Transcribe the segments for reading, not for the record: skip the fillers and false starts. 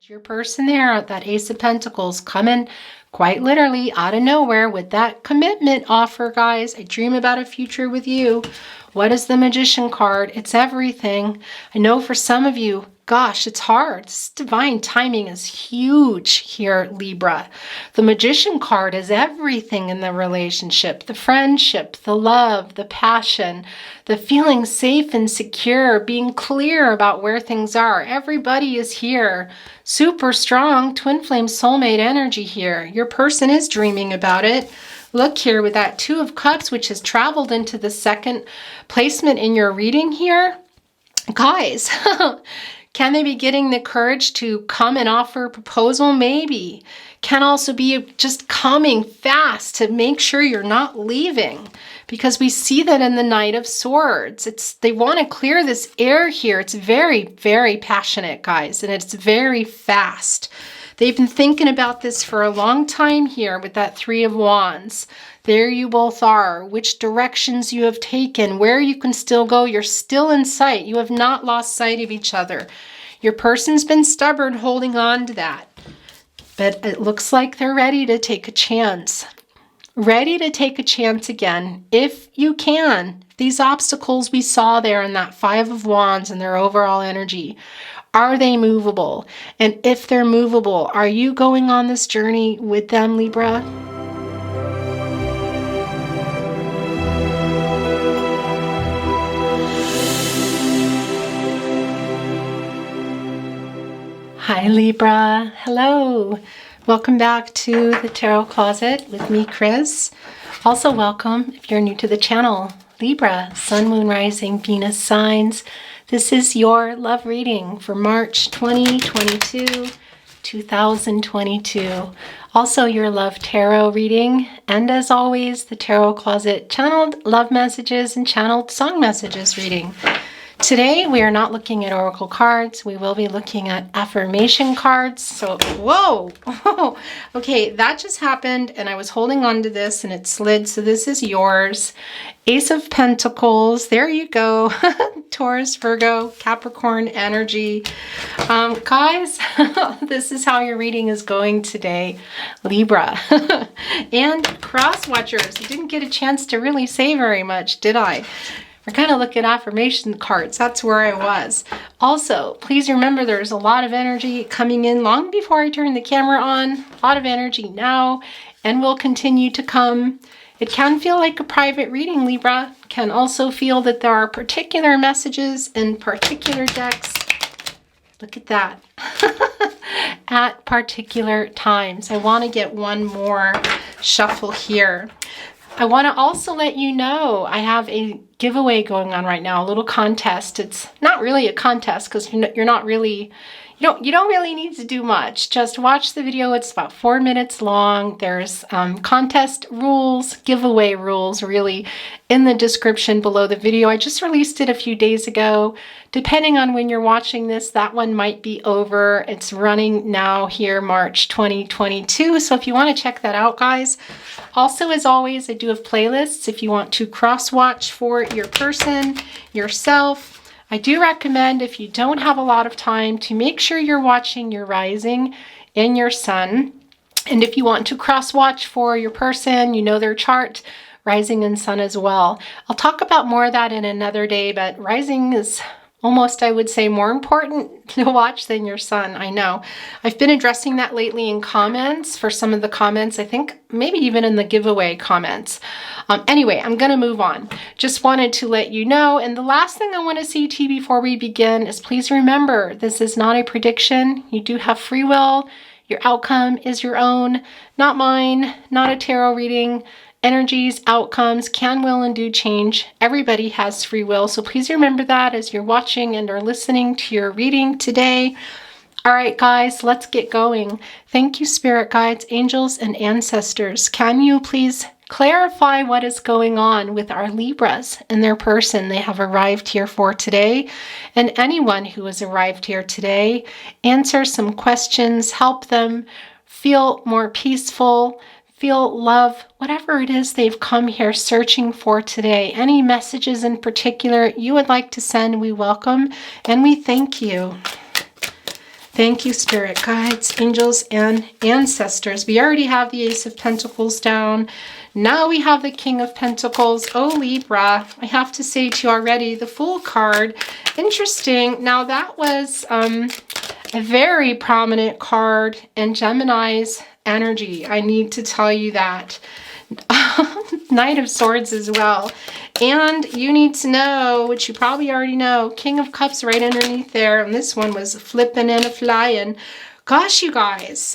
Your person there, that Ace of Pentacles, coming quite literally out of nowhere with that commitment offer, guys. I dream about a future with you. What is the Magician card? It's everything. I know for some of you, gosh, it's hard. This divine timing is huge here, Libra. The Magician card is everything in the relationship, the friendship, the love, the passion, the feeling safe and secure, being clear about where things are. Everybody is here. Super strong twin flame soulmate energy here. Your person is dreaming about it. Look here with that Two of Cups, which has traveled into the second placement in your reading here. Guys, can they be getting the courage to come and offer a proposal? Maybe. Can also be just coming fast to make sure you're not leaving, because we see that in the Knight of Swords. They want to clear this air here. It's very, very passionate, guys, and it's very fast. They've been thinking about this for a long time here with that Three of Wands. There you both are, which directions you have taken, where you can still go. You're still in sight. You have not lost sight of each other. Your person's been stubborn holding on to that, but it looks like they're ready to take a chance. Ready to take a chance again, if you can. These obstacles we saw there in that Five of Wands and their overall energy, are they movable? And if they're movable, are you going on this journey with them, Libra? Hi, Libra. Hello. Welcome back to the Tarot Closet with me, Chris. Also welcome if you're new to the channel. Libra, Sun, Moon, Rising, Venus signs. This is your love reading for March 2022, 2022. Also your love tarot reading. And as always, the Tarot Closet channeled love messages and channeled song messages reading. Today, we are not looking at oracle cards. We will be looking at affirmation cards. So, whoa, okay, that just happened, and I was holding on to this, and it slid, so this is yours. Ace of Pentacles, there you go. Taurus, Virgo, Capricorn energy. Guys, this is how your reading is going today, Libra. And cross watchers, I didn't get a chance to really say very much, did I? We're kind of looking at affirmation cards. That's where I was. Also, please remember there's a lot of energy coming in long before I turn the camera on. A lot of energy now and will continue to come. It can feel like a private reading, Libra. Can also feel that there are particular messages in particular decks. Look at that. At particular times. I want to get one more shuffle here. I want to also let you know I have a giveaway going on right now, a little contest. It's not really a contest because you're not really, you don't really need to do much. Just watch the video. It's about 4 minutes long. There's contest rules, giveaway rules, really, in the description below the video. I just released it a few days ago. Depending on when you're watching this, that one might be over. It's running now here, March 2022. So if you want to check that out, guys. Also, as always, I do have playlists if you want to cross-watch for your person, yourself. I do recommend, if you don't have a lot of time, to make sure you're watching your rising and your sun. And if you want to cross-watch for your person, you know their chart, rising and sun as well. I'll talk about more of that in another day, but rising is almost, I would say, more important to watch than your sun. I know. I've been addressing that lately in comments for some of the comments, I think maybe even in the giveaway comments. Anyway, I'm going to move on. Just wanted to let you know. And the last thing I want to say to you before we begin is please remember, this is not a prediction. You do have free will. Your outcome is your own, not mine, not a tarot reading. Energies, outcomes can, will, and do change. Everybody has free will, so please remember that as you're watching and are listening to your reading today. All right, guys, let's get going. Thank you, spirit guides, angels, and ancestors. Can you please clarify what is going on with our Libras and their person they have arrived here for today? And anyone who has arrived here today, answer some questions, help them feel more peaceful, feel love, whatever it is they've come here searching for today. Any messages in particular you would like to send, we welcome and we thank you. Thank you, spirit guides, angels, and ancestors. We already have the Ace of Pentacles down. Now we have the King of Pentacles. Oh, Libra, I have to say to you already, the Fool card. Interesting. Now that was a very prominent card in Gemini's energy. I need to tell you that. Knight of Swords as well. And you need to know, which you probably already know, King of Cups right underneath there. And this one was flipping and a flying. Gosh, you guys.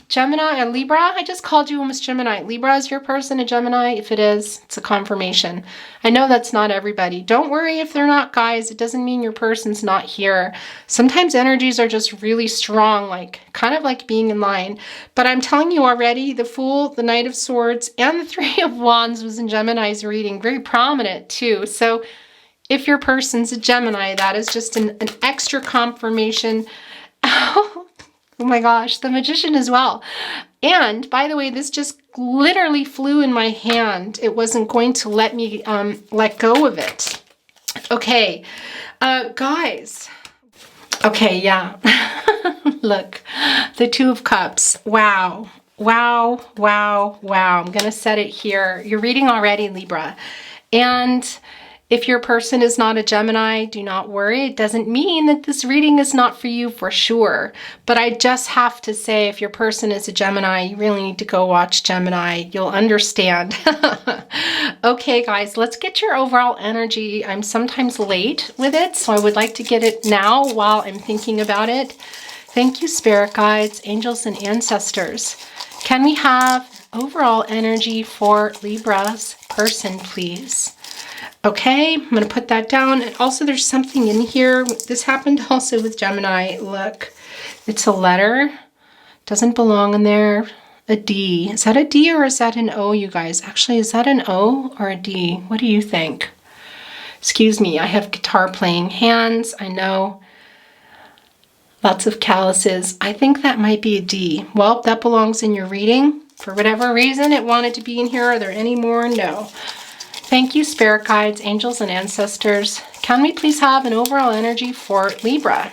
Gemini and Libra. I just called you almost Gemini. Libra is your person, a Gemini. If it is, it's a confirmation. I know that's not everybody. Don't worry if they're not, guys. It doesn't mean your person's not here. Sometimes energies are just really strong, like kind of like being in line. But I'm telling you already, the Fool, the Knight of Swords, and the Three of Wands was in Gemini's reading. Very prominent too. So if your person's a Gemini, that is just an extra confirmation. Oh my gosh, the Magician as well. And by the way, this just literally flew in my hand. It wasn't going to let me let go of it. Okay, guys. Okay, yeah. Look, the Two of Cups. Wow, wow, wow, wow. I'm going to set it here. You're reading already, Libra. And if your person is not a Gemini, do not worry. It doesn't mean that this reading is not for you for sure. But I just have to say, if your person is a Gemini, you really need to go watch Gemini. You'll understand. Okay, guys, let's get your overall energy. I'm sometimes late with it, so I would like to get it now while I'm thinking about it. Thank you, spirit guides, angels, and ancestors. Can we have overall energy for Libra's person, please? Okay, I'm going to put that down. And also there's something in here. This happened also with Gemini. Look, it's a letter. Doesn't belong in there. A D. Is that a D or is that an O, you guys? Actually, is that an O or a D? What do you think? Excuse me, I have guitar playing hands. I know. Lots of calluses. I think that might be a D. Well, that belongs in your reading. For whatever reason, it wanted to be in here. Are there any more? No. Thank you, spirit guides, angels, and ancestors. Can we please have an overall energy for Libra?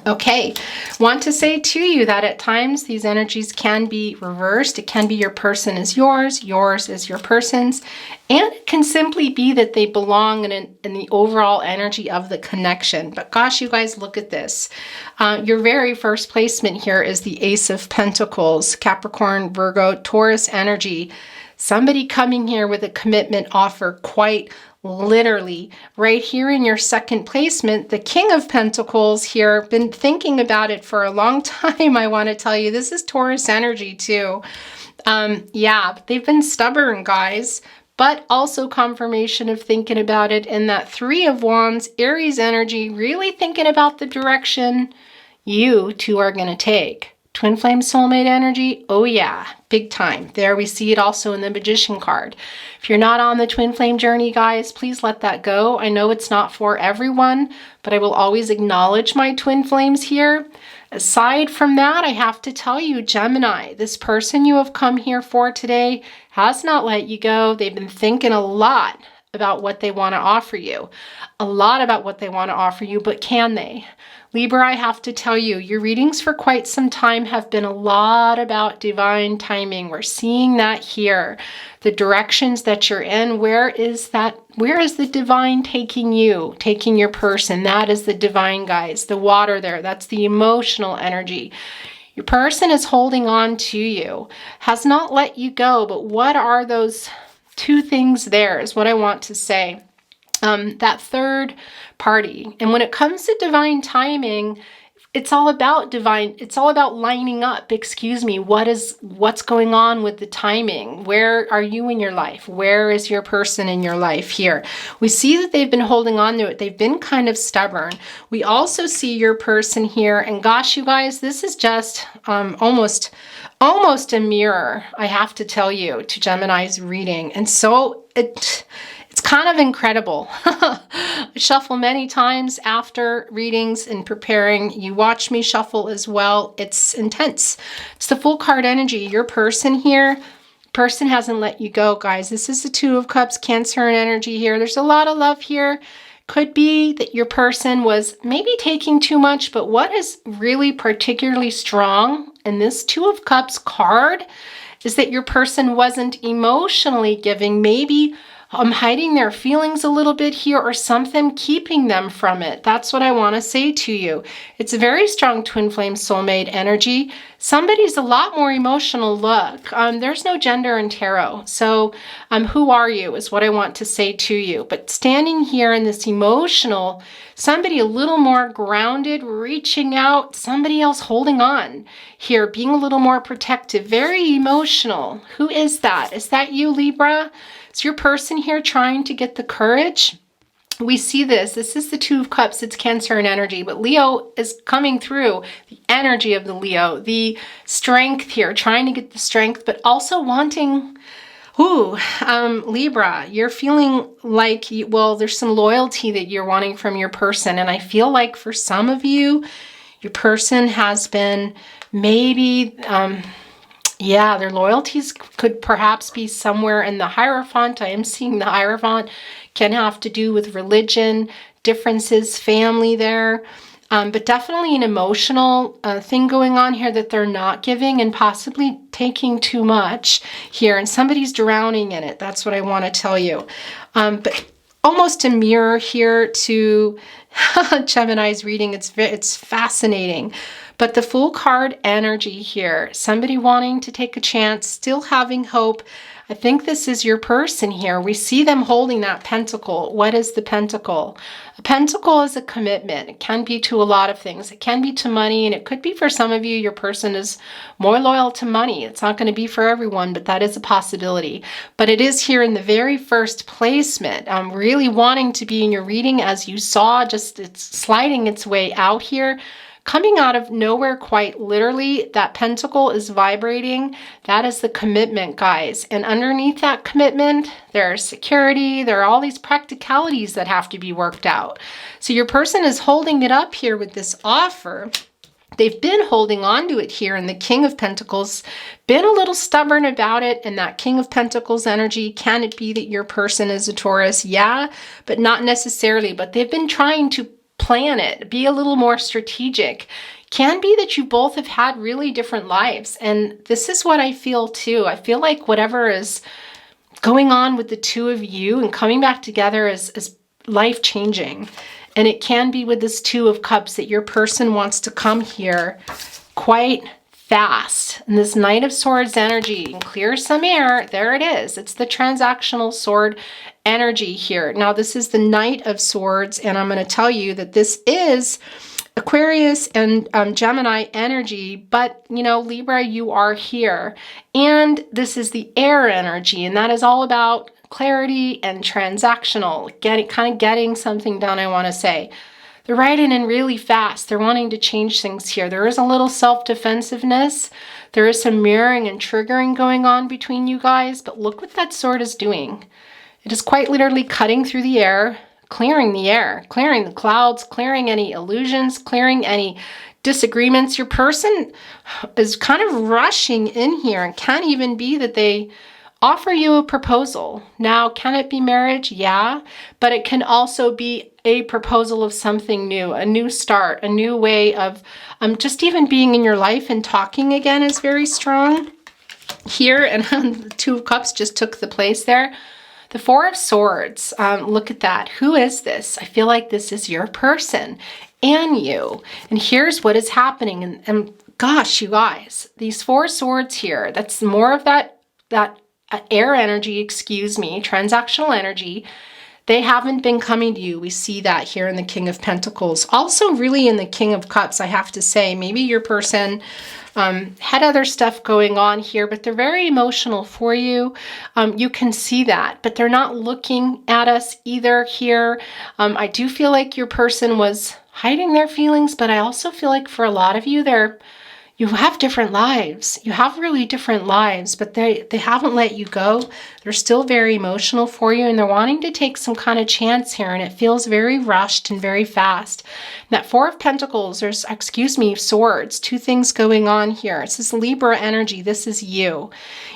Okay, want to say to you that at times these energies can be reversed. It can be your person is yours, yours is your person's, and it can simply be that they belong in the overall energy of the connection. But gosh, you guys, look at this. Your very first placement here is the Ace of Pentacles, Capricorn, Virgo, Taurus energy. Somebody coming here with a commitment offer, quite literally. Right here in your second placement, the King of Pentacles here, been thinking about it for a long time, I want to tell you. This is Taurus energy too. Yeah, they've been stubborn, guys, but also confirmation of thinking about it. And that Three of Wands, Aries energy, really thinking about the direction you two are going to take. Twin flame soulmate energy, oh yeah, big time. There we see it also in the Magician card. If you're not on the twin flame journey, guys, please let that go. I know it's not for everyone, but I will always acknowledge my twin flames here. Aside from that, I have to tell you, Gemini, this person you have come here for today has not let you go. They've been thinking a lot about what they want to offer you. A lot about what they want to offer you, but can they? Libra, I have to tell you, your readings for quite some time have been a lot about divine timing. We're seeing that here. The directions that you're in, where is the divine taking you, taking your person? That is the divine, guys. The water there, that's the emotional energy. Your person is holding on to you, has not let you go, but what are those two things there is what I want to say. That third party. And when it comes to divine timing, it's all about lining up, what's going on with the timing. Where are you in your life? Where is your person in your life here? We see that they've been holding on to it. They've been kind of stubborn. We also see your person here, and gosh, you guys, this is just almost a mirror, I have to tell you, to Gemini's reading. And so it's kind of incredible. I shuffle many times after readings and preparing. You watch me shuffle as well. It's intense. It's the Full card energy. Your person here, person hasn't let you go, guys. This is the Two of Cups, Cancer and energy here. There's a lot of love here. could be that your person was maybe taking too much, but what is really particularly strong in this Two of Cups card is that your person wasn't emotionally giving, maybe hiding their feelings a little bit here or something keeping them from it. That's what I want to say to you. It's a very strong twin flame soulmate energy. Somebody's a lot more emotional. Look, there's no gender in tarot. So who are you is what I want to say to you. But standing here in this emotional, somebody a little more grounded, reaching out, somebody else holding on here, being a little more protective, very emotional. Who is that? Is that you, Libra? Is your person here trying to get the courage? We see this. This is the Two of Cups. It's Cancer and energy, but Leo is coming through. The energy of the Leo, the strength here, trying to get the strength, but also wanting, Libra, you're feeling like, there's some loyalty that you're wanting from your person. And I feel like for some of you, your person has been maybe, their loyalties could perhaps be somewhere in the Hierophant. I am seeing the Hierophant can have to do with religion, differences, family there, but definitely an emotional thing going on here that they're not giving and possibly taking too much here, and somebody's drowning in it. That's what I want to tell you. But almost a mirror here to Gemini's reading. It's fascinating. But the Fool card energy here, somebody wanting to take a chance, still having hope. I think this is your person here. We see them holding that pentacle. What is the pentacle? A pentacle is a commitment. It can be to a lot of things. It can be to money, and it could be for some of you, your person is more loyal to money. It's not going to be for everyone, but that is a possibility. But it is here in the very first placement. I'm really wanting to be in your reading, as you saw, just it's sliding its way out here. Coming out of nowhere, quite literally, that pentacle is vibrating. That is the commitment, guys. And underneath that commitment, there's security. There are all these practicalities that have to be worked out. So your person is holding it up here with this offer. They've been holding on to it here, and the King of Pentacles been a little stubborn about it. And that King of Pentacles energy, can it be that your person is a Taurus? Yeah, but not necessarily. But they've been trying to plan it, be a little more strategic. Can be that you both have had really different lives. And this is what I feel too. I feel like whatever is going on with the two of you and coming back together is life-changing. And it can be with this Two of Cups that your person wants to come here quite fast. And this Knight of Swords energy, and clear some air, there it is. It's the transactional sword energy here. Now this is the Knight of Swords, and I'm going to tell you that this is Aquarius and Gemini energy, but Libra, you are here. And this is the air energy, and that is all about clarity and transactional, getting something done, I want to say. They're writing in really fast. They're wanting to change things here. There is a little self-defensiveness. There is some mirroring and triggering going on between you guys, but look what that sword is doing. It is quite literally cutting through the air, clearing the clouds, clearing any illusions, clearing any disagreements. Your person is kind of rushing in here, and can even be that they offer you a proposal. Now, can it be marriage? Yeah, but it can also be a proposal of something new, a new start, a new way of just even being in your life, and talking again is very strong here. And the Two of Cups just took the place there. The Four of Swords, look at that. Who is this? I feel like this is your person and you. And here's what is happening. And gosh, you guys, these Four Swords here, that's more of that air energy, transactional energy. They haven't been coming to you. We see that here in the King of Pentacles. Also really in the King of Cups, I have to say. Maybe your person had other stuff going on here, but they're very emotional for you. You can see that, but they're not looking at us either here. I do feel like your person was hiding their feelings, but I also feel like for a lot of you, you have different lives. You have really different lives, but they haven't let you go. They're still very emotional for you, and they're wanting to take some kind of chance here, and it feels very rushed and very fast. That Four of Pentacles, there's, Swords, two things going on here. It's this Libra energy. This is you.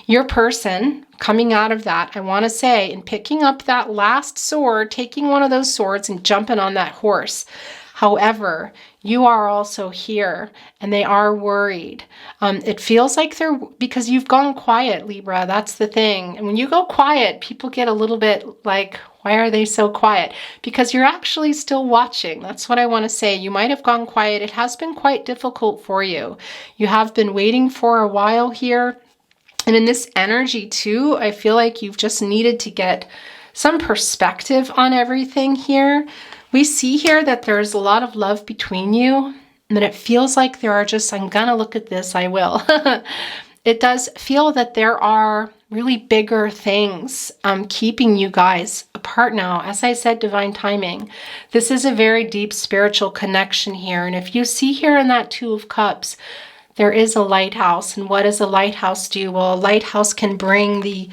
Your person coming out of that, I want to say, and picking up that last sword, taking one of those swords and jumping on that horse. However, you are also here, and they are worried. It feels like because you've gone quiet, Libra. That's the thing. And when you go quiet, people get a little bit like, why are they so quiet? Because you're actually still watching. That's what I want to say. You might have gone quiet. It has been quite difficult for you. You have been waiting for a while here. And in this energy too, I feel like you've just needed to get some perspective on everything here. We see here that there's a lot of love between you, and that it feels like there are just, I'm gonna look at this, I will. It does feel that there are really bigger things keeping you guys apart now. As I said, divine timing. This is a very deep spiritual connection here. And if you see here in that Two of Cups, there is a lighthouse. And what does a lighthouse do? Well, a lighthouse can bring the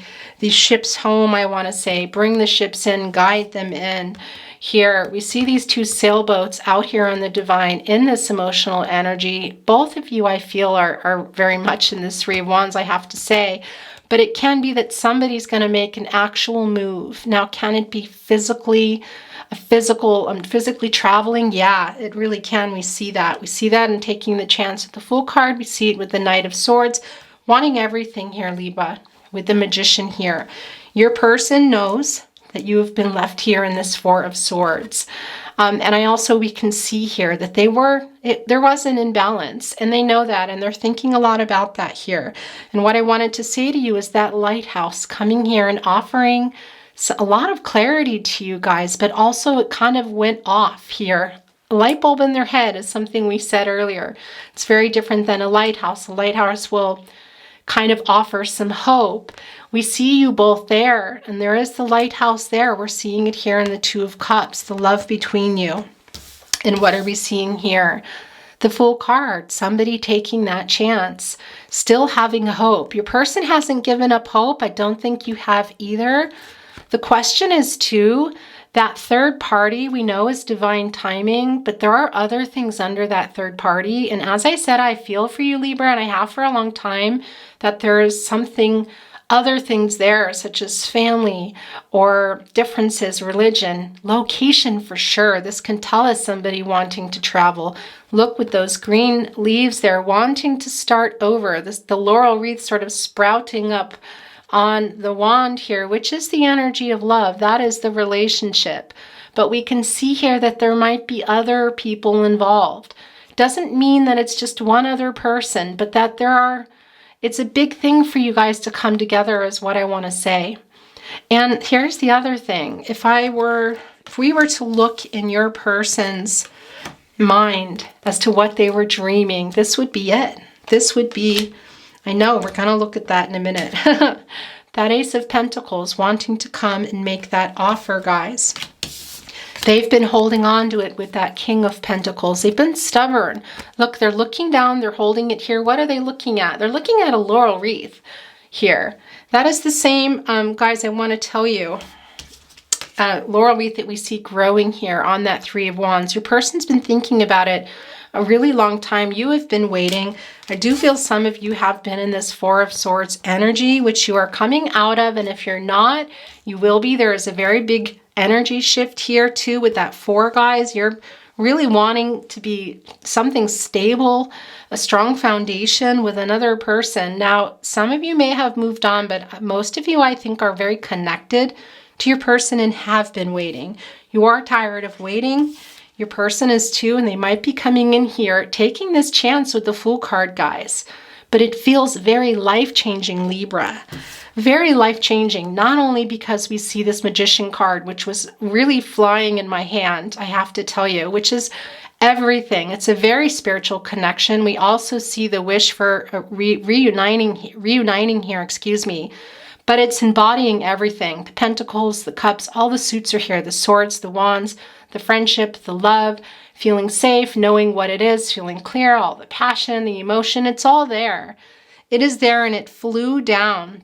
ships home, I want to say. Bring the ships in, guide them in. Here, we see these two sailboats out here on the divine in this emotional energy. Both of you, I feel, are very much in this Three of Wands, I have to say. But it can be that somebody's going to make an actual move. Now, can it be physically traveling? Yeah, it really can. We see that. We see that in taking the chance with the Fool card. We see it with the Knight of Swords. Wanting everything here, Libra, with the Magician here. Your person knows that you have been left here in this Four of Swords. And we can see here that there was an imbalance, and they know that, and they're thinking a lot about that here. And what I wanted to say to you is that lighthouse coming here and offering a lot of clarity to you guys, but also it kind of went off here. A light bulb in their head is something we said earlier. It's very different than a lighthouse. A lighthouse will kind of offer some hope. We see you both there, and there is the lighthouse there. We're seeing it here in the Two of Cups, the love between you. And what are we seeing here? The Fool card, somebody taking that chance, still having hope. Your person hasn't given up hope. I don't think you have either. The question is too, that third party we know is divine timing, but there are other things under that third party. And as I said, I feel for you, Libra, and I have for a long time, that there is other things there, such as family or differences, religion, location for sure. This can tell us somebody wanting to travel. Look with those green leaves there, wanting to start over. The laurel wreath sort of sprouting up on the wand here, which is the energy of love. That is the relationship. But we can see here that there might be other people involved. Doesn't mean that it's just one other person, but that it's a big thing for you guys to come together is what I want to say. And here's the other thing. If we were to look in your person's mind as to what they were dreaming, this would be it. This would be, I know, we're going to look at that in a minute. That Ace of Pentacles wanting to come and make that offer, guys. They've been holding on to it with that King of Pentacles. They've been stubborn. Look, they're looking down. They're holding it here. What are they looking at? They're looking at a laurel wreath here. That is the same, guys, I want to tell you. Laurel wreath that we see growing here on that Three of Wands. Your person's been thinking about it a really long time. You have been waiting. I do feel some of you have been in this Four of Swords energy, which you are coming out of. And if you're not, you will be. There is a very big energy shift here too with that Four, guys. You're really wanting to be something stable, a strong foundation with another person. Now, some of you may have moved on, but most of you, I think, are very connected to your person and have been waiting. You are tired of waiting. Your person is too, and they might be coming in here, taking this chance with the Fool card, guys. But it feels very life-changing, Libra. Very life-changing, not only because we see this Magician card, which was really flying in my hand, I have to tell you, which is everything. It's a very spiritual connection. We also see the wish for reuniting here, but it's embodying everything. The Pentacles, the Cups, all the suits are here, the Swords, the Wands, the friendship, the love, feeling safe, knowing what it is, feeling clear, all the passion, the emotion, it's all there. It is there and it flew down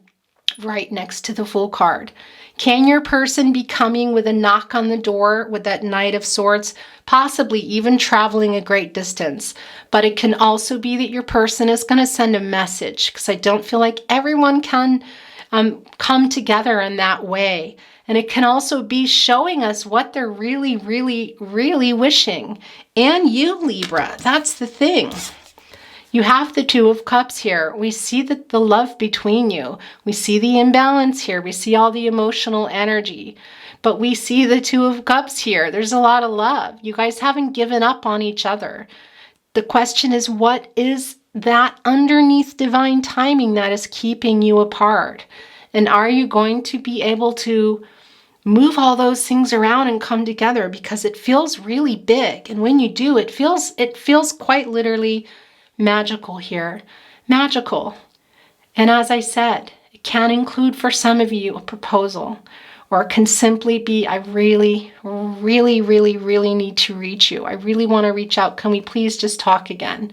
right next to the Fool card. Can your person be coming with a knock on the door with that Knight of Swords? Possibly even traveling a great distance. But it can also be that your person is going to send a message, because I don't feel like everyone can come together in that way. And it can also be showing us what they're really, really, really wishing. And you, Libra, that's the thing. You have the Two of Cups here. We see the love between you. We see the imbalance here. We see all the emotional energy. But we see the Two of Cups here. There's a lot of love. You guys haven't given up on each other. The question is, what is that underneath divine timing that is keeping you apart? And are you going to be able to move all those things around and come together? Because it feels really big. And when you do, it feels quite literally magical here. Magical. And as I said, it can include for some of you a proposal, or it can simply be, I really, really, really, really need to reach you. I really want to reach out. Can we please just talk again?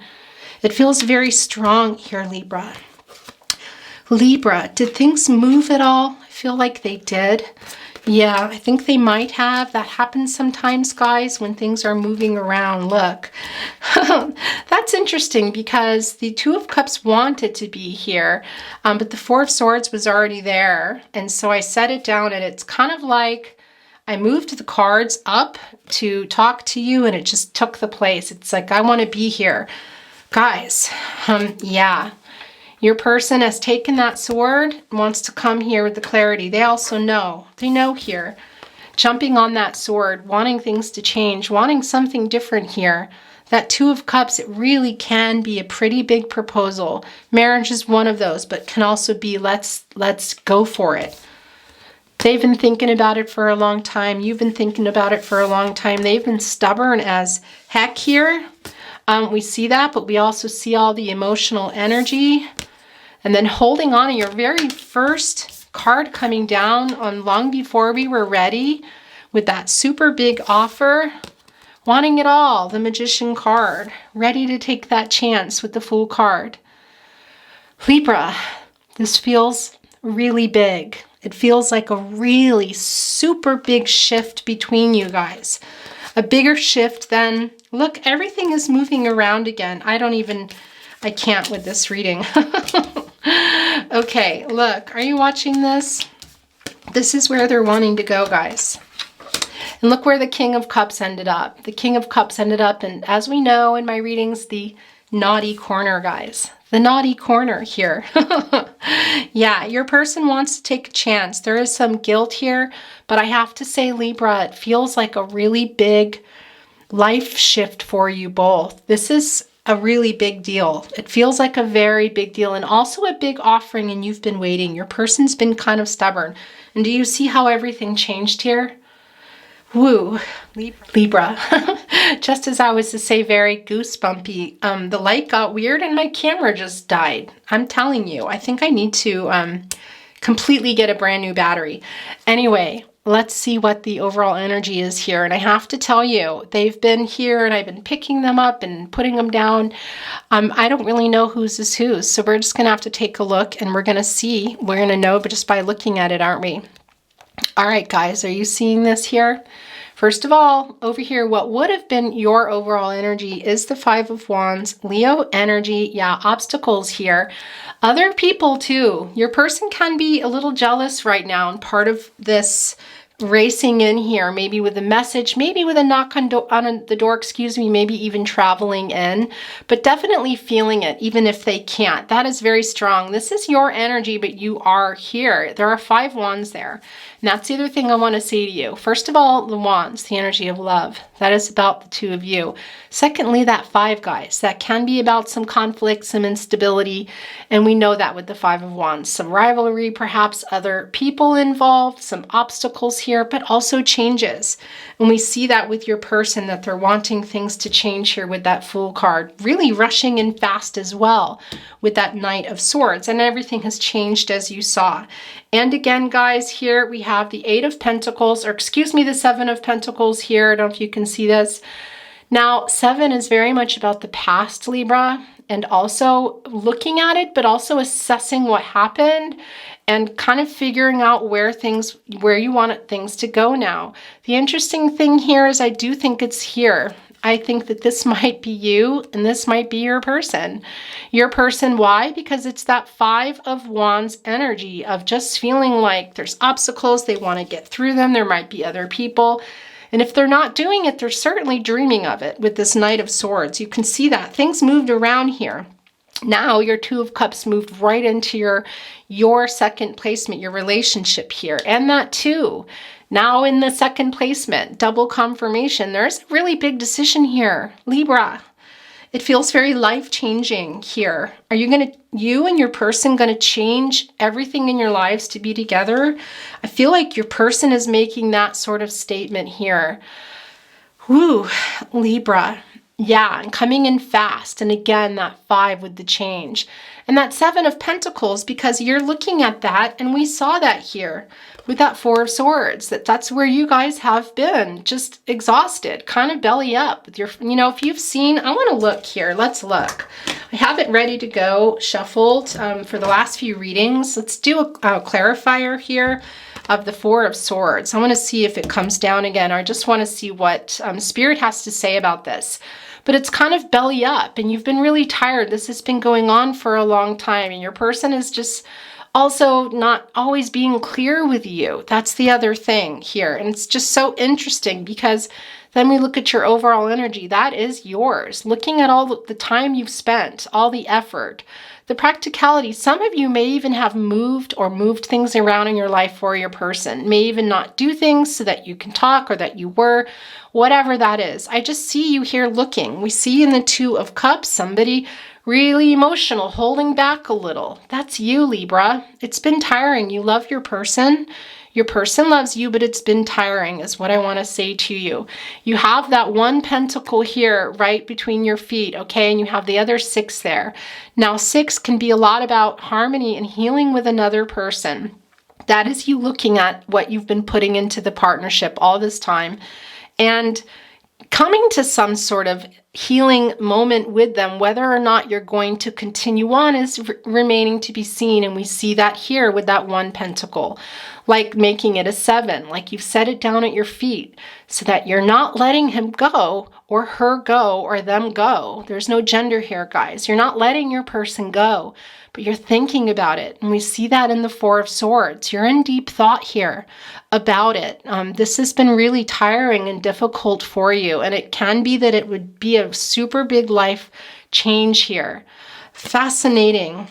It feels very strong here, Libra. Libra, did things move at all? I feel like they did. Yeah, I think they might have. That happens sometimes, guys, when things are moving around. Look, that's interesting because the Two of Cups wanted to be here, but the Four of Swords was already there. And so I set it down, and it's kind of like I moved the cards up to talk to you, and it just took the place. It's like, I want to be here. Guys, yeah. Your person has taken that sword and wants to come here with the clarity. They also know. They know here. Jumping on that sword, wanting things to change, wanting something different here. That Two of Cups, it really can be a pretty big proposal. Marriage is one of those, but can also be let's go for it. They've been thinking about it for a long time. You've been thinking about it for a long time. They've been stubborn as heck here. We see that, but we also see all the emotional energy. And then holding on to your very first card coming down on long before we were ready with that super big offer, wanting it all, the Magician card, ready to take that chance with the Fool card. Libra, this feels really big. It feels like a really super big shift between you guys. A bigger shift than, look, everything is moving around again. I can't with this reading. Okay, look, are you watching this? This is where they're wanting to go, guys. And look where the King of Cups ended up. The King of Cups ended up, and as we know in my readings, the naughty corner, guys. The naughty corner here. Yeah, your person wants to take a chance. There is some guilt here, but I have to say, Libra, it feels like a really big life shift for you both. This is a really big deal. It feels like a very big deal, and also a big offering, and you've been waiting. Your person's been kind of stubborn. And do you see how everything changed here? Woo, Libra. Just as I was to say, very goosebumpy. The light got weird and my camera just died. I'm telling you, I think I need to completely get a brand new battery. Anyway, let's see what the overall energy is here. And I have to tell you, they've been here and I've been picking them up and putting them down. I don't really know whose is whose. So we're just going to have to take a look and we're going to see. We're going to know but just by looking at it, aren't we? All right, guys, are you seeing this here? First of all, over here, what would have been your overall energy is the Five of Wands, Leo energy. Yeah, obstacles here. Other people too. Your person can be a little jealous right now, and part of this racing in here, maybe with a message, maybe with a knock on the door, excuse me, maybe even traveling in, but definitely feeling it, even if they can't. That is very strong. This is your energy, but you are here. There are 5 wands there. And that's the other thing I want to say to you. First of all, the wands, the energy of love. That is about the 2 of you. Secondly, that 5, guys. That can be about some conflict, some instability. And we know that with the 5 of wands. Some rivalry, perhaps other people involved, some obstacles here here, but also changes. And we see that with your person, that they're wanting things to change here with that Fool card, really rushing in fast as well with that Knight of Swords, and everything has changed as you saw. And again, guys, here we have the Eight of Pentacles, or excuse me, the Seven of Pentacles here. I don't know if you can see this. Now, 7 is very much about the past, Libra, and also looking at it, but also assessing what happened and kind of figuring out where you want things to go now. The interesting thing here is I do think it's here. I think that this might be you and this might be your person. Your person, why? Because it's that Five of Wands energy of just feeling like there's obstacles, they want to get through them, there might be other people. And if they're not doing it, they're certainly dreaming of it with this Knight of Swords. You can see that things moved around here. Now your Two of Cups moved right into your second placement, your relationship here, and that too. Now in the second placement, double confirmation. There's a really big decision here, Libra. It feels very life-changing here. Are you and your person gonna change everything in your lives to be together? I feel like your person is making that sort of statement here. Woo, Libra. Yeah, and coming in fast. And again, that 5 with the change. And that 7 of Pentacles, because you're looking at that, and we saw that here with that 4 of Swords, that's where you guys have been, just exhausted, kind of belly up with your, if you've seen, I want to look here. Let's look. I have it ready to go, shuffled for the last few readings. Let's do a clarifier here of the 4 of Swords. I want to see if it comes down again. I just want to see what Spirit has to say about this. But it's kind of belly up and you've been really tired. This has been going on for a long time and your person is just also not always being clear with you. That's the other thing here. And it's just so interesting because then we look at your overall energy. That is yours. Looking at all the time you've spent, all the effort, the practicality. Some of you may even have moved things around in your life for your person. May even not do things so that you can talk or that you were, whatever that is. I just see you here looking. We see in the Two of Cups, somebody really emotional, holding back a little. That's you, Libra. It's been tiring. You love your person. Your person loves you, but it's been tiring is what I want to say to you. You have that 1 pentacle here right between your feet, okay? And you have the other 6 there. Now 6 can be a lot about harmony and healing with another person. That is you looking at what you've been putting into the partnership all this time and coming to some sort of healing moment with them. Whether or not you're going to continue on is remaining to be seen. And we see that here with that 1 pentacle, like making it a 7, like you've set it down at your feet so that you're not letting him go or her go or them go. There's no gender here, guys. You're not letting your person go, but you're thinking about it. And we see that in the 4 of Swords. You're in deep thought here about it. This has been really tiring and difficult for you. And it can be that it would be a super big life change here. Fascinating.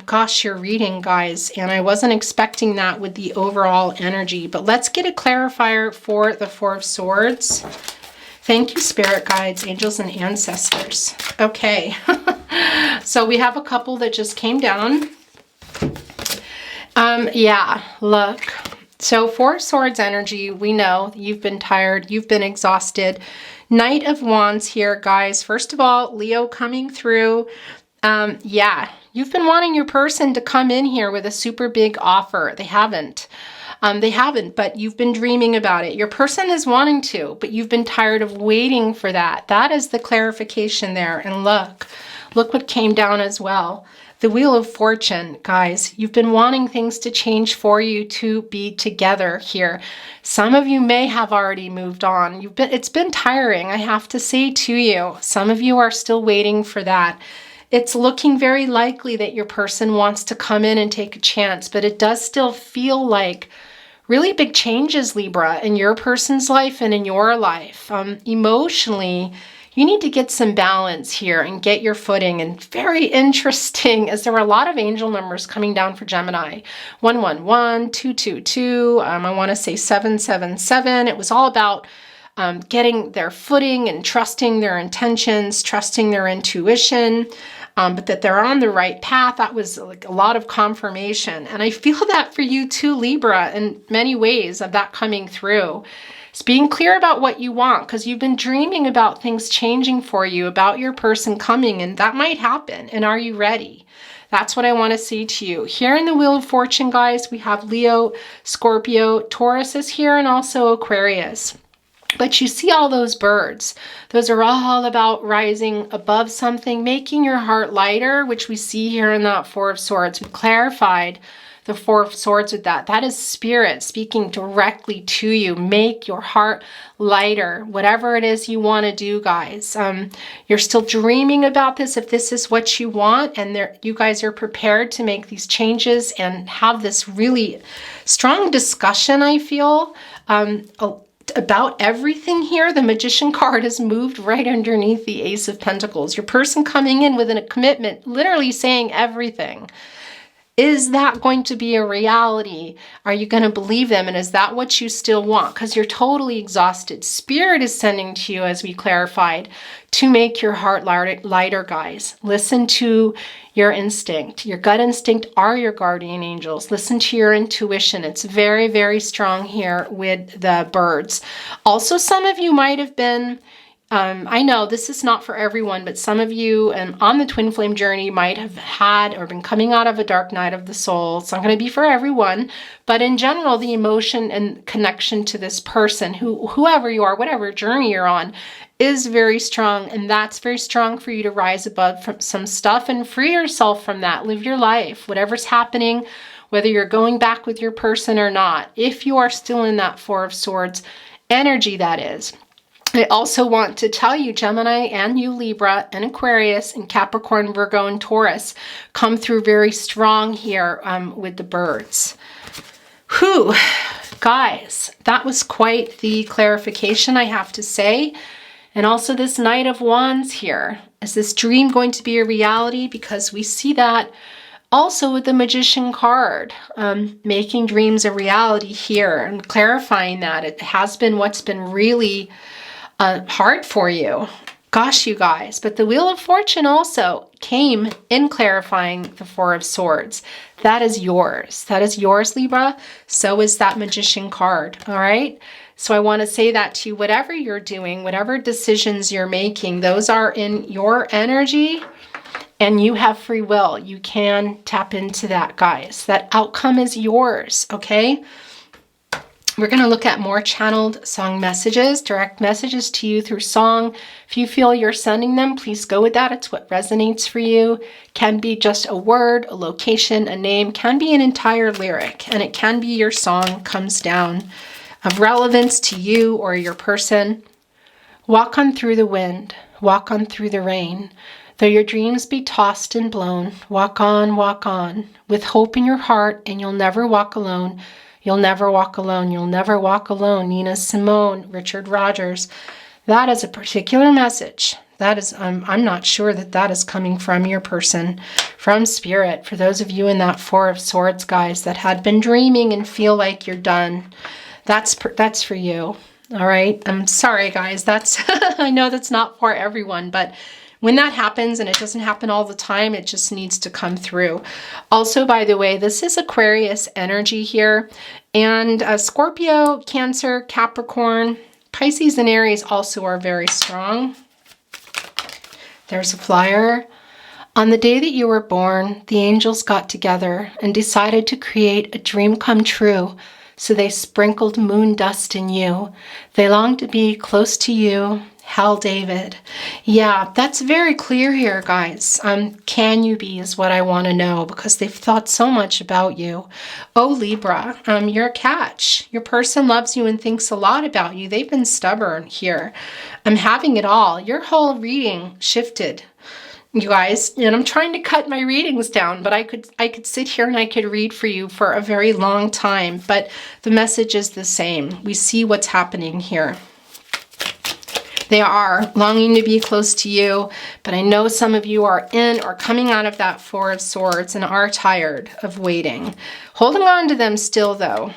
Gosh, your reading, guys. And I wasn't expecting that with the overall energy. But let's get a clarifier for the 4 of Swords. Thank you, spirit guides, angels, and ancestors. Okay. So we have a couple that just came down. Yeah, look. So 4 of Swords energy, we know you've been tired, you've been exhausted. Knight of Wands here, guys. First of all, Leo coming through. Yeah, you've been wanting your person to come in here with a super big offer. They haven't, but you've been dreaming about it. Your person is wanting to, but you've been tired of waiting for that. That is the clarification there. And look what came down as well. The Wheel of Fortune, guys. You've been wanting things to change for you to be together here. Some of you may have already moved on. It's been tiring, I have to say to you. Some of you are still waiting for that. It's looking very likely that your person wants to come in and take a chance, but it does still feel like really big changes, Libra, in your person's life and in your life. Emotionally, you need to get some balance here and get your footing. And very interesting, as there were a lot of angel numbers coming down for Gemini. 111, 222, I want to say 777. It was all about getting their footing and trusting their intentions, trusting their intuition. but that they're on the right path. That was like a lot of confirmation. And I feel that for you too, Libra, in many ways of that coming through. It's being clear about what you want, because you've been dreaming about things changing for you, about your person coming, and that might happen. And are you ready? That's what I want to say to you. Here in the Wheel of Fortune, guys, we have Leo, Scorpio, Taurus is here, and also Aquarius. But you see all those birds. Those are all about rising above something, making your heart lighter, which we see here in that Four of Swords. We clarified the Four of Swords with that. That is spirit speaking directly to you. Make your heart lighter. Whatever it is you want to do, guys. You're still dreaming about this if this is what you want, and you guys are prepared to make these changes and have this really strong discussion, I feel, about everything here. The Magician card is moved right underneath the Ace of Pentacles. Your person coming in with a commitment, literally saying everything. Is that going to be a reality? Are you going to believe them? And is that what you still want? Because you're totally exhausted. Spirit is sending to you, as we clarified, to make your heart lighter, guys. Listen to your instinct. Your gut instinct are your guardian angels. Listen to your intuition. It's very, very strong here with the birds. Also, some of you might have been I know this is not for everyone, but some of you on the twin flame journey might have had or been coming out of a dark night of the soul. It's not going to be for everyone, but in general, the emotion and connection to this person, whoever you are, whatever journey you're on, is very strong. And that's very strong for you to rise above from some stuff and free yourself from that. Live your life, whatever's happening, whether you're going back with your person or not. If you are still in that Four of Swords energy, that is. I also want to tell you, Gemini and you, Libra and Aquarius and Capricorn, Virgo, and Taurus come through very strong here with the birds. Whew, guys, that was quite the clarification, I have to say. And also this Knight of Wands here. Is this dream going to be a reality? Because we see that also with the Magician card, making dreams a reality here and clarifying that it has been what's been really hard for you. Gosh, you guys. But the Wheel of Fortune also came in clarifying the Four of Swords. That is yours. That is yours, Libra. So is that Magician card. All right. So I want to say that to you, whatever you're doing, whatever decisions you're making, those are in your energy and you have free will. You can tap into that, guys. That outcome is yours. Okay. We're going to look at more channeled song messages, direct messages to you through song. If you feel you're sending them, please go with that. It's what resonates for you. Can be just a word, a location, a name, can be an entire lyric, and it can be your song comes down of relevance to you or your person. Walk on through the wind, walk on through the rain. Though your dreams be tossed and blown, walk on, with hope in your heart, and you'll never walk alone. You'll never walk alone. You'll never walk alone. Nina Simone, Richard Rogers. That is a particular message. That is, I'm not sure that is coming from your person, from spirit. For those of you in that Four of Swords, guys, that had been dreaming and feel like you're done, that's for you. All right. I'm sorry, guys. That's I know that's not for everyone, but when that happens, and it doesn't happen all the time, it just needs to come through. Also, by the way, this is Aquarius energy here. And Scorpio, Cancer, Capricorn, Pisces, and Aries also are very strong. There's a flyer. On the day that you were born, the angels got together and decided to create a dream come true. So they sprinkled moon dust in you. They longed to be close to you. Hal David. Yeah, that's very clear here, guys. Can you be is what I want to know, because they've thought so much about you. Oh, Libra, you're a catch. Your person loves you and thinks a lot about you. They've been stubborn here. I'm having it all. Your whole reading shifted, you guys, and I'm trying to cut my readings down, but I could sit here and I could read for you for a very long time, but the message is the same. We see what's happening here. They are longing to be close to you, but I know some of you are in or coming out of that Four of Swords and are tired of waiting. Holding on to them still, though.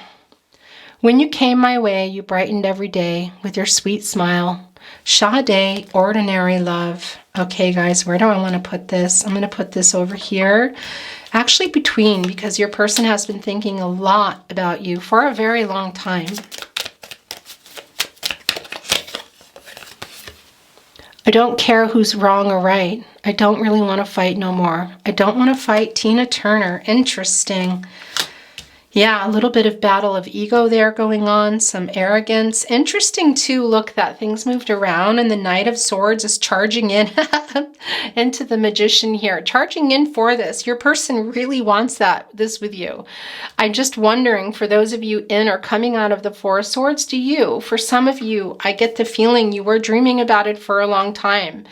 When you came my way, you brightened every day with your sweet smile. Sade, ordinary love. Okay, guys, where do I want to put this? I'm going to put this over here. Actually between, because your person has been thinking a lot about you for a very long time. I don't care who's wrong or right. I don't really want to fight no more. I don't want to fight. Tina Turner. Interesting. Yeah, a little bit of battle of ego there going on, some arrogance. Interesting too, look, that things moved around and the Knight of Swords is charging in into the Magician here, charging in for this. Your person really wants this with you. I'm just wondering, for those of you in or coming out of the Four of Swords, do you? For some of you, I get the feeling you were dreaming about it for a long time.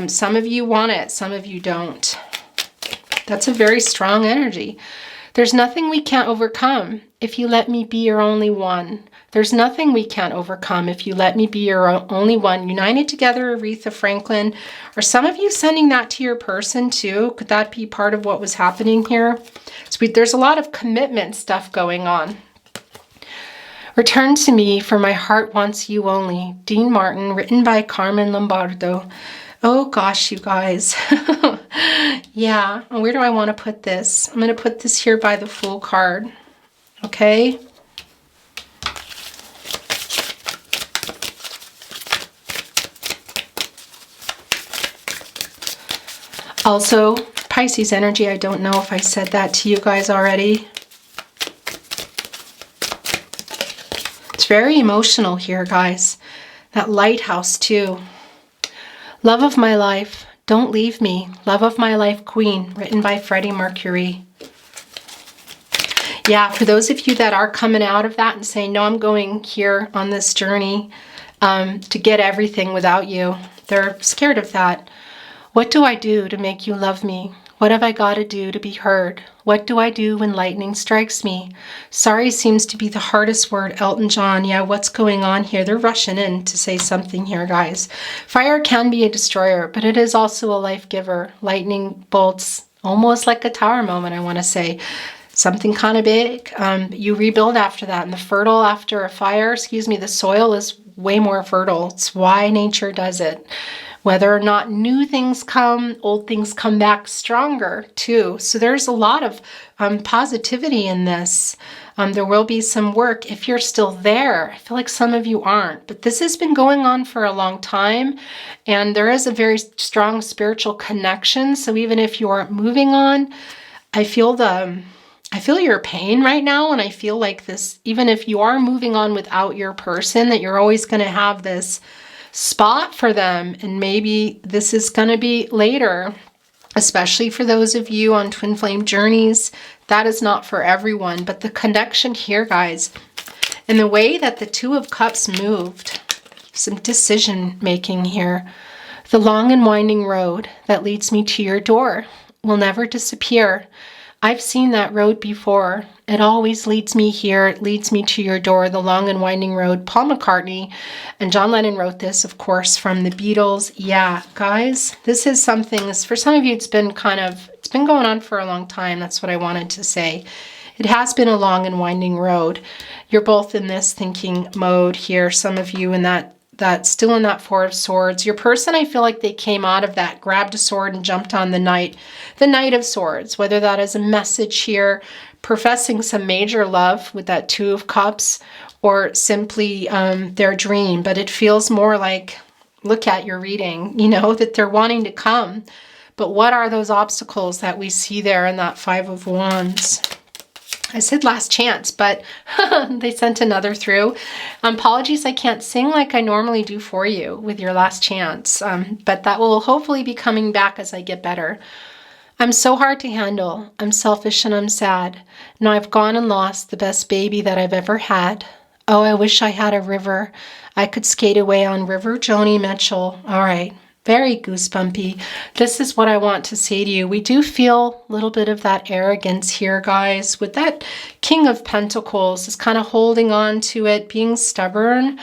Some of you want it, some of you don't. That's a very strong energy. There's nothing we can't overcome if you let me be your only one. There's nothing we can't overcome if you let me be your only one. United together, Aretha Franklin. Are some of you sending that to your person too? Could that be part of what was happening here? There's a lot of commitment stuff going on. Return to me, for my heart wants you only. Dean Martin, written by Carmen Lombardo. Oh gosh, you guys. Yeah, where do I want to put this? I'm going to put this here by the Fool card. Okay. Also, Pisces energy, I don't know if I said that to you guys already. It's very emotional here, guys. That lighthouse too. Love of my life, don't leave me. Love of my life, Queen, written by Freddie Mercury. Yeah, for those of you that are coming out of that and saying, no, I'm going here on this journey to get everything without you. They're scared of that. What do I do to make you love me? What have I got to do to be heard? What do I do when lightning strikes me? Sorry seems to be the hardest word. Elton John, yeah, what's going on here? They're rushing in to say something here, guys. Fire can be a destroyer, but it is also a life giver. Lightning bolts, almost like a tower moment, I want to say. Something kind of big. You rebuild after that. And the fertile after a fire, the soil is way more fertile. It's why nature does it. Whether or not new things come, old things come back stronger too. So there's a lot of positivity in this. There will be some work if you're still there. I feel like some of you aren't, but this has been going on for a long time and there is a very strong spiritual connection. So even if you aren't moving on, I feel your pain right now, and I feel like this, even if you are moving on without your person, that you're always going to have this spot for them, and maybe this is going to be later, especially for those of you on twin flame journeys. That is not for everyone, but the connection here, guys, and the way that the Two of Cups moved, some decision making here. The long and winding road that leads me to your door will never disappear. I've seen that road before. It always leads me here. It leads me to your door, the long and winding road. Paul McCartney and John Lennon wrote this, of course, from the Beatles. Yeah, guys, this is something, for some of you, it's been going on for a long time. That's what I wanted to say. It has been a long and winding road. You're both in this thinking mode here. Some of you in that still in that Four of Swords. Your person, I feel like they came out of that, grabbed a sword and jumped on the Knight of Swords, whether that is a message here, professing some major love with that Two of Cups, or simply their dream. But it feels more like, look at your reading, that they're wanting to come. But what are those obstacles that we see there in that Five of Wands? I said last chance, but they sent another through. Apologies, I can't sing like I normally do for you with your last chance, but that will hopefully be coming back as I get better. I'm so hard to handle. I'm selfish and I'm sad. Now I've gone and lost the best baby that I've ever had. Oh, I wish I had a river. I could skate away on River. Joni Mitchell. All right. Very goosebumpy. This is what I want to say to you. We do feel a little bit of that arrogance here, guys, with that King of Pentacles is kind of holding on to it, being stubborn,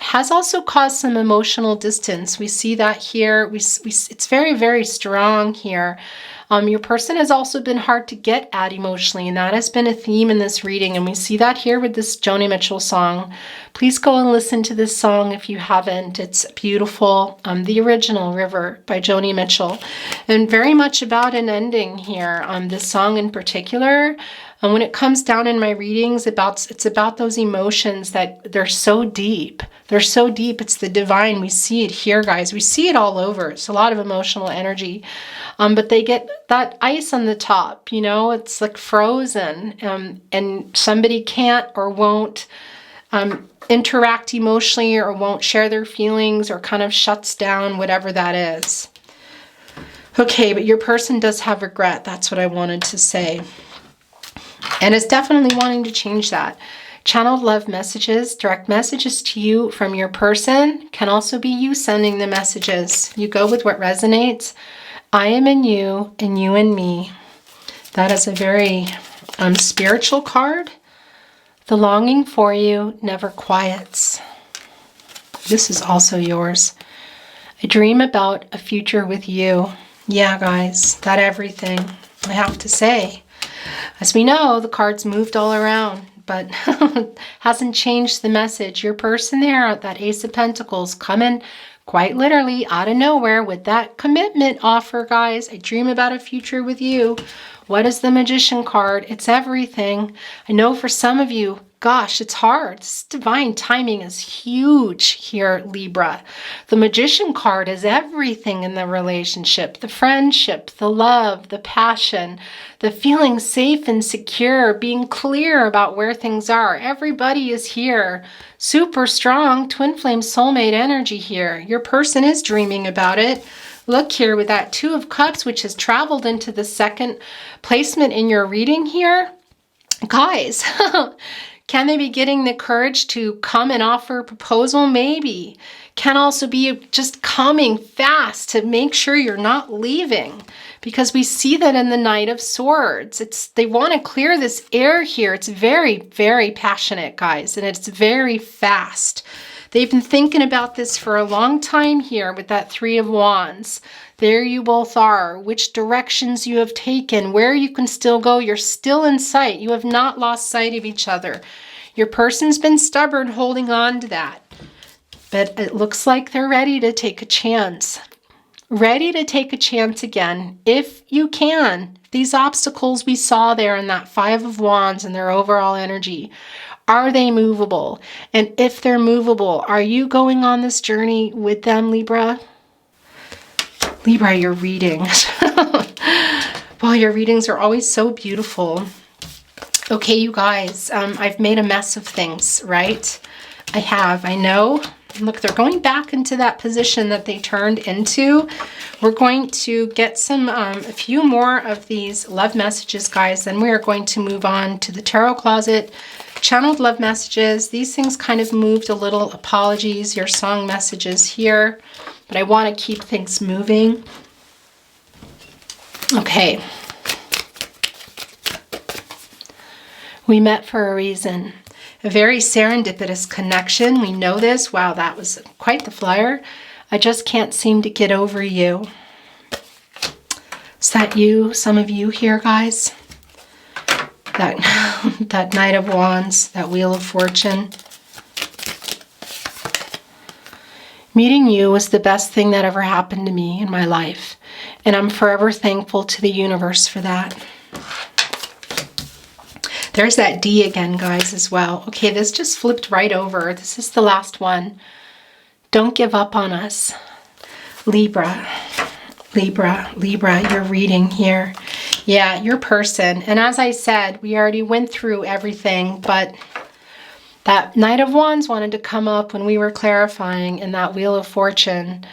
has also caused some emotional distance. We see that here. It's very, very strong here. Your person has also been hard to get at emotionally, and that has been a theme in this reading, and we see that here with this Joni Mitchell song. Please go and listen to this song if you haven't. It's beautiful. The original River by Joni Mitchell, and very much about an ending here. This song in particular, and when it comes down in my readings, it's about those emotions that they're so deep. They're so deep. It's the divine. We see it here, guys. We see it all over. It's a lot of emotional energy. But they get that ice on the top, you know, it's like frozen. And somebody can't or won't interact emotionally, or won't share their feelings, or kind of shuts down, whatever that is. Okay, but your person does have regret. That's what I wanted to say. And it's definitely wanting to change that. Channeled love messages, direct messages to you from your person, can also be you sending the messages. You go with what resonates. I am in you and you in me. That is a very spiritual card. The longing for you never quiets. This is also yours. I dream about a future with you. Yeah, guys, that everything, I have to say. As we know, the cards moved all around, but hasn't changed the message. Your person there, that Ace of Pentacles, coming quite literally out of nowhere with that commitment offer, guys. I dream about a future with you. What is the Magician card? It's everything. I know for some of you, gosh, it's hard. This divine timing is huge here, Libra. The Magician card is everything in the relationship. The friendship, the love, the passion, the feeling safe and secure, being clear about where things are. Everybody is here. Super strong twin flame soulmate energy here. Your person is dreaming about it. Look here with that Two of Cups, which has traveled into the second placement in your reading here. Guys, can they be getting the courage to come and offer a proposal? Maybe. Can also be just coming fast to make sure you're not leaving, because we see that in the Knight of Swords. They want to clear this air here. It's very, very passionate, guys, and it's very fast. They've been thinking about this for a long time here with that Three of Wands. There you both are, which directions you have taken, where you can still go. You're still in sight. You have not lost sight of each other. Your person's been stubborn holding on to that. But it looks like they're ready to take a chance. Ready to take a chance again, if you can. These obstacles we saw there in that Five of Wands and their overall energy, are they movable? And if they're movable, are you going on this journey with them, Libra? Libra, your readings. Well, your readings are always so beautiful. Okay, you guys, I've made a mess of things, right? I have, I know. Look, they're going back into that position that they turned into. We're going to get a few more of these love messages, guys. Then we are going to move on to the tarot closet. Channeled love messages. These things kind of moved a little. Apologies, your song messages here. But I want to keep things moving. Okay. We met for a reason. A very serendipitous connection. We know this. Wow, that was quite the flyer. I just can't seem to get over you. Is that you? Some of you here, guys? That Knight of Wands, that Wheel of Fortune. Meeting you was the best thing that ever happened to me in my life. And I'm forever thankful to the universe for that. There's that D again, guys, as well. Okay, this just flipped right over. This is the last one. Don't give up on us. Libra, Libra, Libra, you're reading here. Yeah, your person. And as I said, we already went through everything, but that Knight of Wands wanted to come up when we were clarifying in that Wheel of Fortune.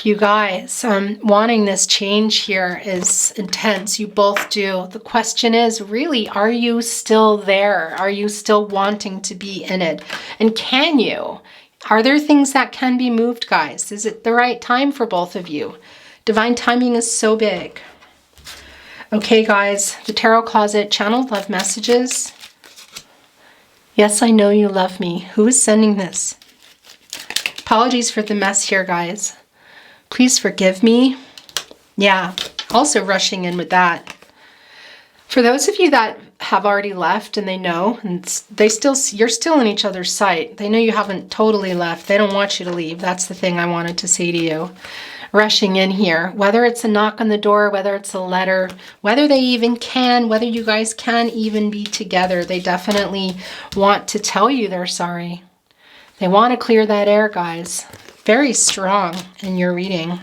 You guys, wanting this change here is intense. You both do. The question is, really, are you still there? Are you still wanting to be in it? And can you? Are there things that can be moved, guys? Is it the right time for both of you? Divine timing is so big. Okay, guys, the Tarot Closet, channeled love messages. Yes, I know you love me. Who is sending this? Apologies for the mess here, guys. Please forgive me. Yeah, Also rushing in with that. For those of you that have already left and they know, and you're still in each other's sight. They know you haven't totally left. They don't want you to leave. That's the thing I wanted to say to you. Rushing in here, whether it's a knock on the door, whether it's a letter, whether they even can, whether you guys can even be together, they definitely want to tell you they're sorry. They want to clear that air, guys. Very strong in your reading.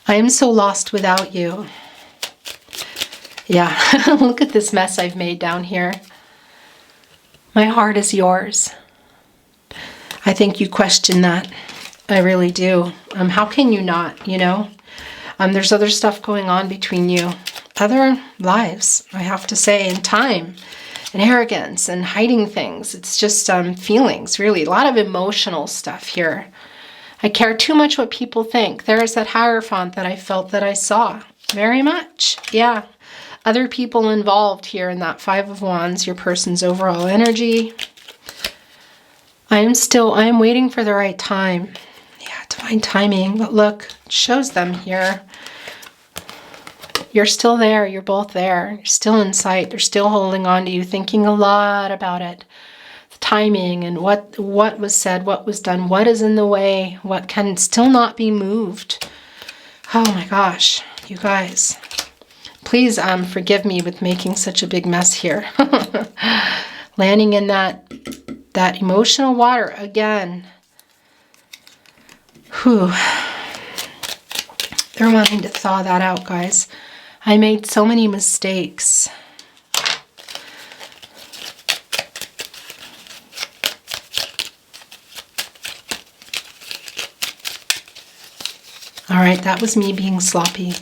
I am so lost without you. Yeah, look at this mess I've made down here. My heart is yours. I think you question that. I really do. How can you not, you know? There's other stuff going on between you. Other lives, I have to say, and time, and arrogance, and hiding things. It's just feelings, really. A lot of emotional stuff here. I care too much what people think. There is that Hierophant that I felt that I saw. Very much, yeah. Other people involved here in that Five of Wands, your person's overall energy. I am waiting for the right time. Yeah, divine timing, but look, it shows them here. You're still there, you're both there. You're still in sight, they're still holding on to you, thinking a lot about it. The timing and what was said, what was done, what is in the way, what can still not be moved. Oh my gosh, you guys. Please forgive me with making such a big mess here. Landing in that emotional water again. Whew. They're wanting to thaw that out, guys. I made so many mistakes. All right, that was me being sloppy.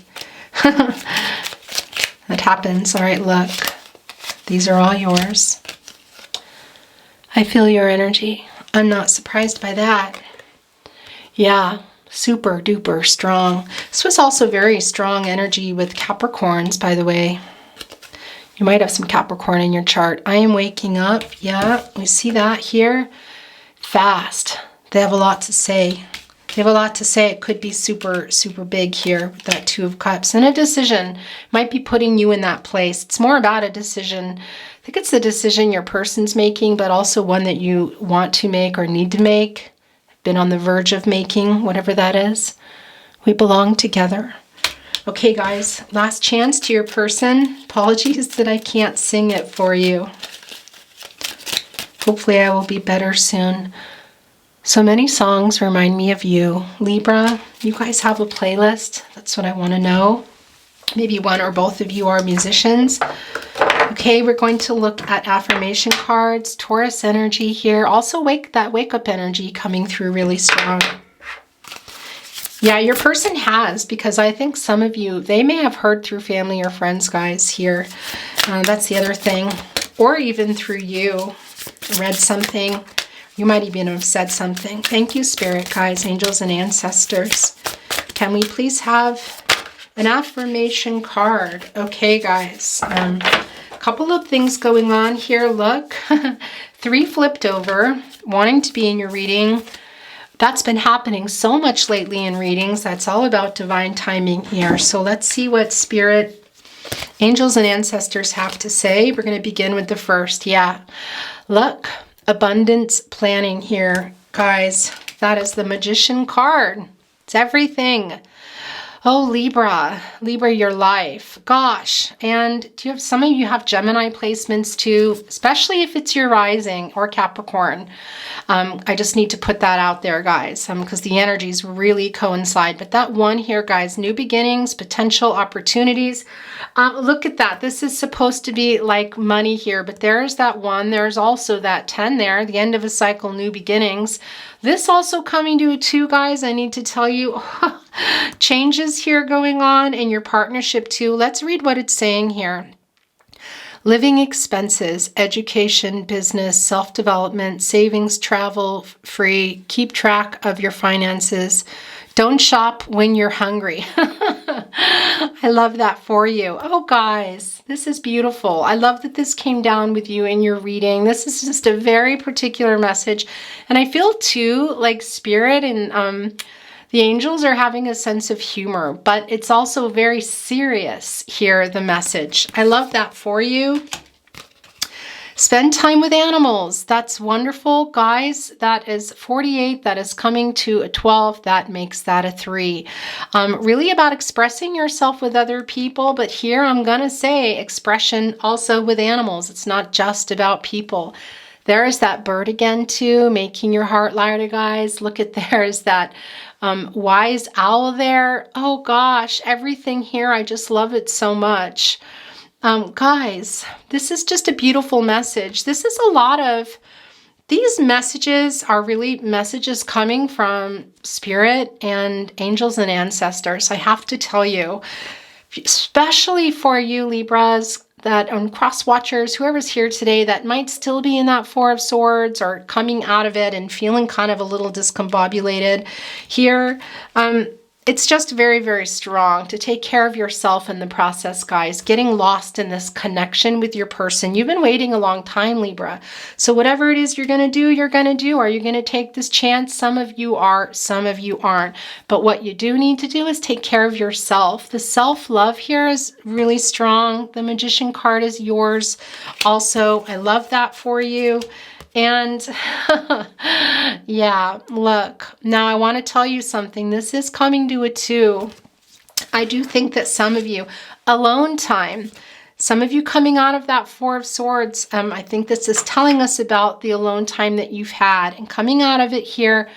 That happens. All right, look. These are all yours. I feel your energy. I'm not surprised by that. Yeah, super duper strong. This was also very strong energy with Capricorns, by the way. You might have some Capricorn in your chart. I am waking up. Yeah, we see that here. Fast. They have a lot to say. They have a lot to say. It could be super, super big here with that Two of Cups. And a decision might be putting you in that place. It's more about a decision. I think it's the decision your person's making, but also one that you want to make or need to make. Been on the verge of making, whatever that is. We belong together. Okay, guys, last chance to your person. Apologies that I can't sing it for you. Hopefully I will be better soon. So many songs remind me of you. Libra, you guys have a playlist? That's what I want to know. Maybe one or both of you are musicians. Okay, we're going to look at affirmation cards, Taurus energy here. Also wake up energy coming through really strong. Yeah, your person has, because I think some of you, they may have heard through family or friends, guys, here. That's the other thing. Or even through you, read something. You might even have said something. Thank you, Spirit, guys, angels, and ancestors. Can we please have an affirmation card? Okay, guys. Couple of things going on here. Look, 3 flipped over, wanting to be in your reading. That's been happening so much lately in readings. That's all about divine timing here. So let's see what Spirit, angels, and ancestors have to say. We're going to begin with the first. Yeah, look. Abundance planning here, guys. That is the Magician card. It's everything. Oh, Libra, your life. Gosh, and do you have, some of you have Gemini placements too, especially if it's your rising or Capricorn. I just need to put that out there, guys, because the energies really coincide. But that one here, guys, new beginnings, potential opportunities. Look at that. This is supposed to be like money here, but there's that one. There's also that 10 there, the end of a cycle, new beginnings. This also coming to a 2, guys. I need to tell you, changes here going on in your partnership too. Let's read what it's saying here. Living expenses, education, business, self-development, savings, travel, free, keep track of your finances. Don't shop when you're hungry. I love that for you. Oh, guys, this is beautiful. I love that this came down with you in your reading. This is just a very particular message. And I feel too like Spirit and The angels are having a sense of humor, but it's also very serious here, the message. I love that for you. Spend time with animals. That's wonderful, guys. That is 48. That is coming to a 12. That makes that a 3. Really about expressing yourself with other people, but here I'm going to say expression also with animals. It's not just about people. There is that bird again, too, making your heart lighter, guys. Look at there's that wise owl there. Oh, gosh, everything here. I just love it so much. Guys, this is just a beautiful message. This is a lot of, these messages are really messages coming from spirit and angels and ancestors. I have to tell you, especially for you Libras, that cross watchers, whoever's here today that might still be in that 4 of Swords or coming out of it and feeling kind of a little discombobulated here. It's just very, very strong to take care of yourself in the process, guys. Getting lost in this connection with your person. You've been waiting a long time, Libra. So whatever it is you're going to do, you're going to do. Are you going to take this chance? Some of you are, some of you aren't. But what you do need to do is take care of yourself. The self-love here is really strong. The Magician card is yours. Also, I love that for you. And yeah, look, now I want to tell you something. This is coming to a 2. I do think that some of you, alone time, some of you coming out of that 4 of Swords, I think this is telling us about the alone time that you've had and coming out of it here,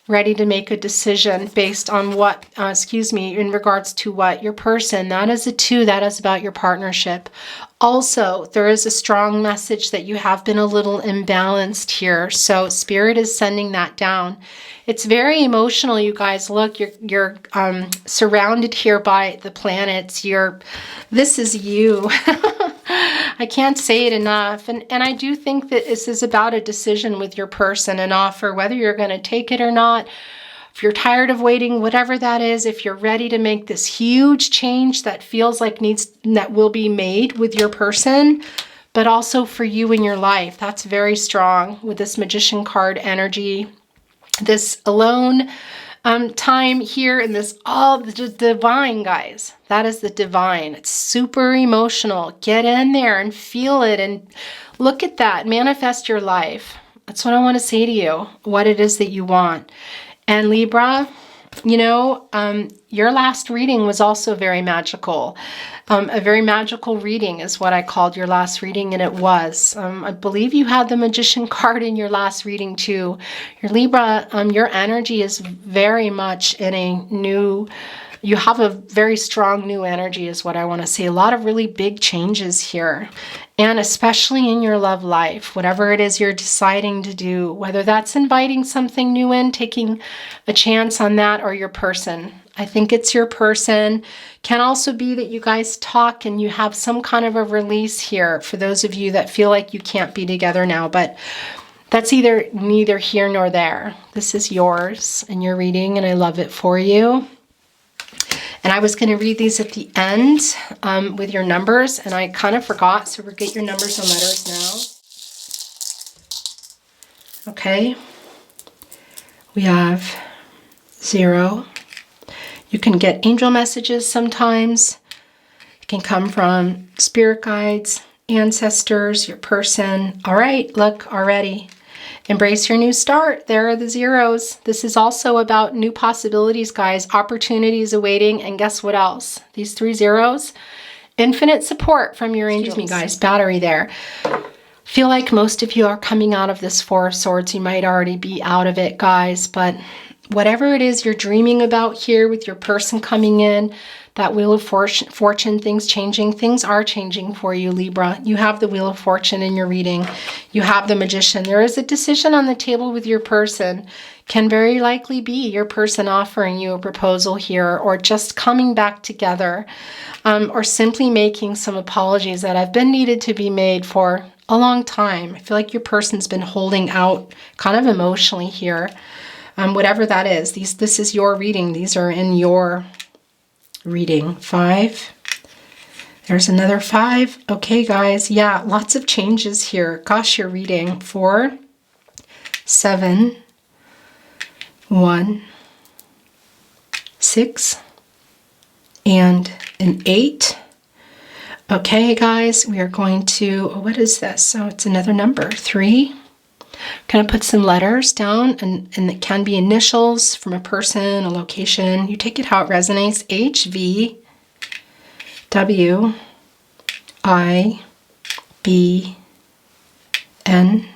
ready to make a decision based on what, in regards to what your person, that is a 2, that is about your partnership. Also, there is a strong message that you have been a little imbalanced here. So Spirit is sending that down. It's very emotional, you guys. Look, you're surrounded here by the planets. This is you. I can't say it enough. And I do think that this is about a decision with your person, an offer, whether you're going to take it or not. If you're tired of waiting, whatever that is, if you're ready to make this huge change that feels like that will be made with your person, but also for you in your life, that's very strong with this Magician card energy. This alone time here in this, all the divine, guys. That is the divine. It's super emotional. Get in there and feel it and look at that. Manifest your life. That's what I want to say to you, what it is that you want. And Libra, you know, your last reading was also very magical. A very magical reading is what I called your last reading, and it was. I believe you had the Magician card in your last reading too. Your Libra, your energy is very much in a new, you have a very strong new energy is what I want to say. A lot of really big changes here. And especially in your love life, whatever it is you're deciding to do, whether that's inviting something new in, taking a chance on that, or your person. I think it's your person. Can also be that you guys talk and you have some kind of a release here for those of you that feel like you can't be together now, but that's neither here nor there. This is yours and your reading, and I love it for you. And I was going to read these at the end with your numbers, and I kind of forgot, so we'll get your numbers and letters now. Okay. We have 0. You can get angel messages sometimes. It can come from spirit guides, ancestors, your person. All right, look, already. Embrace your new start. There are the 0s. This is also about new possibilities, guys. Opportunities awaiting. And guess what else? These 3 0s. Infinite support from your angels. Excuse me, guys. Battery there. Feel like most of you are coming out of this 4 of Swords. You might already be out of it, guys. But whatever it is you're dreaming about here with your person coming in, that Wheel of Fortune, things changing. Things are changing for you, Libra. You have the Wheel of Fortune in your reading. You have the Magician. There is a decision on the table with your person. Can very likely be your person offering you a proposal here, or just coming back together, or simply making some apologies that have been needed to be made for a long time. I feel like your person's been holding out kind of emotionally here. Whatever that is, this is your reading. These are in your reading. 5. There's another 5. Okay, guys. Yeah, lots of changes here. Gosh, you're reading. 4, 7, 1, 6, and an 8. Okay, guys, we are going to, what is this? So it's another number, 3. Going to put some letters down, and it can be initials from a person, a location. You take it how it resonates. H, V, W, I, B, N,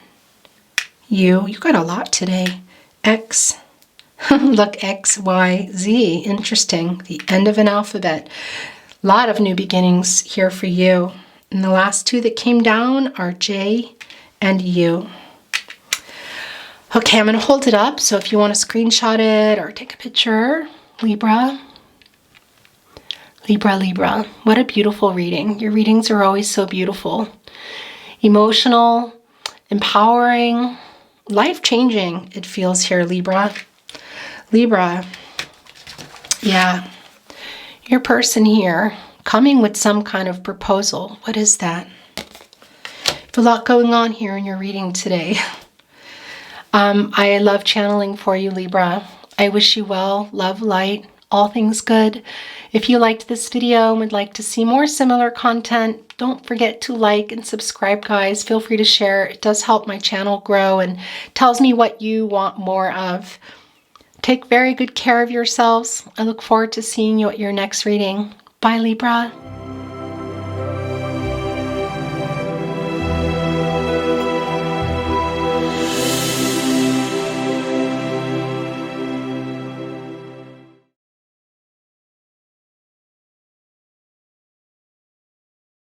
U. You got a lot today. X. Look, X, Y, Z. Interesting. The end of an alphabet. A lot of new beginnings here for you. And the last 2 that came down are J and U. Okay, I'm going to hold it up. So if you want to screenshot it or take a picture, Libra. Libra, Libra. What a beautiful reading. Your readings are always so beautiful. Emotional, empowering, life-changing, it feels here, Libra. Libra, yeah, your person here coming with some kind of proposal. What is that? There's a lot going on here in your reading today. I love channeling for you, Libra. I wish you well, love, light, all things good. If you liked this video and would like to see more similar content, don't forget to like and subscribe, guys. Feel free to share. It does help my channel grow and tells me what you want more of. Take very good care of yourselves. I look forward to seeing you at your next reading. Bye, Libra.